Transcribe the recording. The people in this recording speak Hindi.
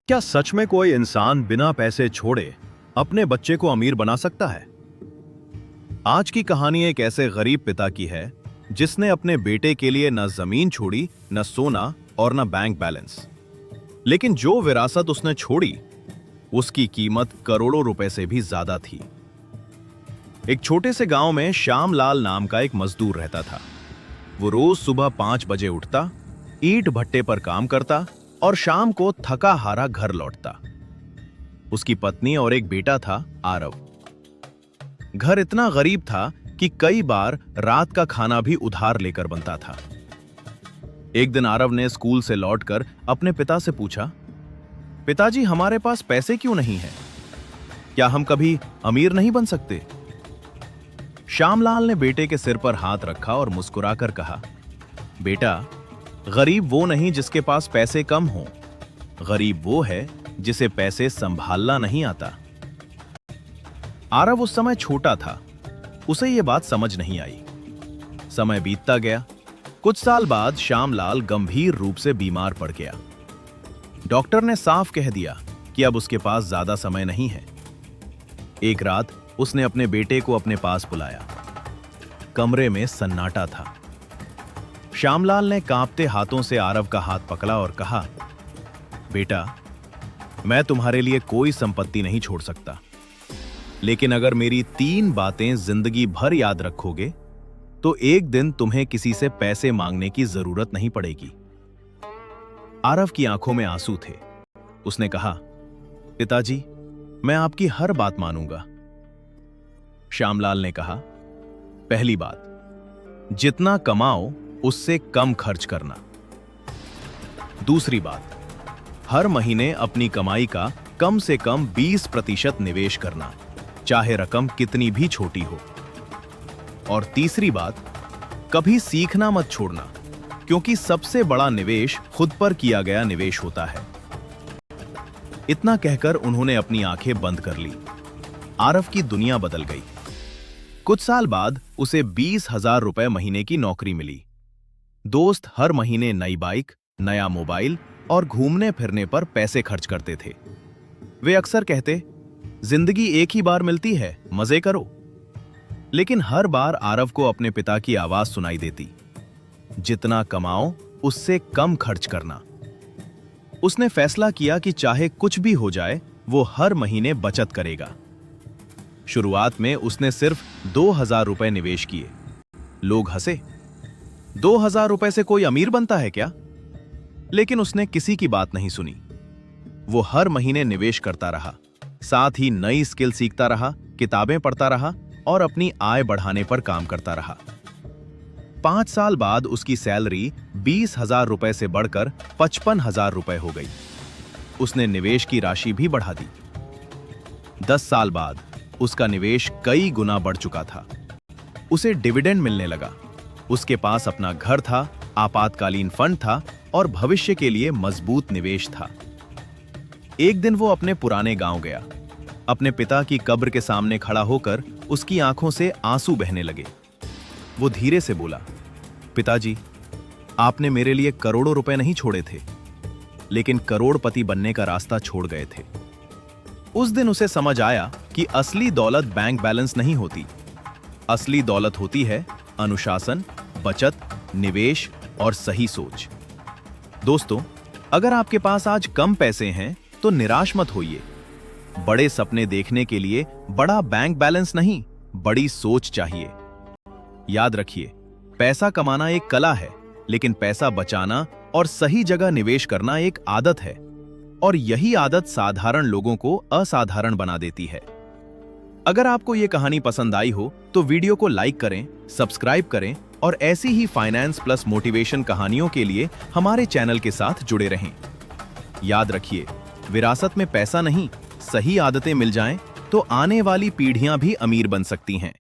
क्या सच में कोई इंसान बिना पैसे छोड़े अपने बच्चे को अमीर बना सकता है? आज की कहानी एक ऐसे गरीब पिता की है जिसने अपने बेटे के लिए न जमीन छोड़ी, न सोना और न बैंक बैलेंस। लेकिन जो विरासत उसने छोड़ी उसकी कीमत करोड़ों रुपए से भी ज्यादा थी। एक छोटे से गांव में श्यामलाल नाम का एक मजदूर रहता था। वो रोज सुबह 5 बजे उठता, ईंट भट्टे पर काम करता और शाम को थका हारा घर लौटता। उसकी पत्नी और एक बेटा था, आरव। घर इतना गरीब था कि कई बार रात का खाना भी उधार लेकर बनता था। एक दिन आरव ने स्कूल से लौटकर अपने पिता से पूछा, पिताजी, हमारे पास पैसे क्यों नहीं है? क्या हम कभी अमीर नहीं बन सकते? श्यामलाल ने बेटे के सिर पर हाथ रखा और मुस्कुराकर कहा, बेटा, गरीब वो नहीं जिसके पास पैसे कम हो, गरीब वो है जिसे पैसे संभालना नहीं आता। आरव उस समय छोटा था, उसे यह बात समझ नहीं आई। समय बीतता गया। कुछ साल बाद श्यामलाल गंभीर रूप से बीमार पड़ गया। डॉक्टर ने साफ कह दिया कि अब उसके पास ज्यादा समय नहीं है। एक रात उसने अपने बेटे को अपने पास बुलाया। कमरे में सन्नाटा था। श्यामलाल ने कांपते हाथों से आरव का हाथ पकड़ा और कहा, बेटा, मैं तुम्हारे लिए कोई संपत्ति नहीं छोड़ सकता, लेकिन अगर मेरी 3 बातें जिंदगी भर याद रखोगे तो एक दिन तुम्हें किसी से पैसे मांगने की जरूरत नहीं पड़ेगी। आरव की आंखों में आंसू थे। उसने कहा, पिताजी, मैं आपकी हर बात मानूंगा। श्यामलाल ने कहा, पहली बात, जितना कमाओ उससे कम खर्च करना। दूसरी बात, हर महीने अपनी कमाई का कम से कम 20% निवेश करना, चाहे रकम कितनी भी छोटी हो। और तीसरी बात, कभी सीखना मत छोड़ना, क्योंकि सबसे बड़ा निवेश खुद पर किया गया निवेश होता है। इतना कहकर उन्होंने अपनी आंखें बंद कर ली। आरव की दुनिया बदल गई। कुछ साल बाद उसे 20,000 रुपए महीने की नौकरी मिली। दोस्त हर महीने नई बाइक, नया मोबाइल और घूमने फिरने पर पैसे खर्च करते थे। वे अक्सर कहते, जिंदगी एक ही बार मिलती है, मजे करो। लेकिन हर बार आरव को अपने पिता की आवाज सुनाई देती, जितना कमाओ उससे कम खर्च करना। उसने फैसला किया कि चाहे कुछ भी हो जाए, वो हर महीने बचत करेगा। शुरुआत में उसने सिर्फ 2,000 रुपए निवेश किए। लोग हंसे, 2,000 रुपए से कोई अमीर बनता है क्या? लेकिन उसने किसी की बात नहीं सुनी। वो हर महीने निवेश करता रहा, साथ ही नई स्किल सीखता रहा, किताबें पढ़ता रहा और अपनी आय बढ़ाने पर काम करता रहा। 5 साल बाद उसकी सैलरी 20,000 रुपए से बढ़कर 55,000 रुपए हो गई। उसने निवेश की राशि भी बढ़ा दी। 10 साल बाद उसका निवेश कई गुना बढ़ चुका था। उसे डिविडेंड मिलने लगा। उसके पास अपना घर था, आपातकालीन फंड था और भविष्य के लिए मजबूत निवेश था। एक दिन वो अपने पुराने गांव गया। अपने पिता की कब्र के सामने खड़ा होकर उसकी आंखों से आंसू बहने लगे। वो धीरे से बोला, पिताजी, आपने मेरे लिए करोड़ों रुपए नहीं छोड़े थे, लेकिन करोड़पति बनने का रास्ता छोड़ गए थे। उस दिन उसे समझ आया कि असली दौलत बैंक बैलेंस नहीं होती। असली दौलत होती है अनुशासन, बचत, निवेश और सही सोच। दोस्तों, अगर आपके पास आज कम पैसे हैं तो निराश मत होइए। बड़े सपने देखने के लिए बड़ा बैंक बैलेंस नहीं, बड़ी सोच चाहिए। याद रखिए, पैसा कमाना एक कला है, लेकिन पैसा बचाना और सही जगह निवेश करना एक आदत है। और यही आदत साधारण लोगों को असाधारण बना देती है। अगर आपको यह कहानी पसंद आई हो तो वीडियो को लाइक करें, सब्सक्राइब करें और ऐसी ही फाइनेंस प्लस मोटिवेशन कहानियों के लिए हमारे चैनल के साथ जुड़े रहें। याद रखिए, विरासत में पैसा नहीं, सही आदतें मिल जाएं तो आने वाली पीढ़ियां भी अमीर बन सकती हैं।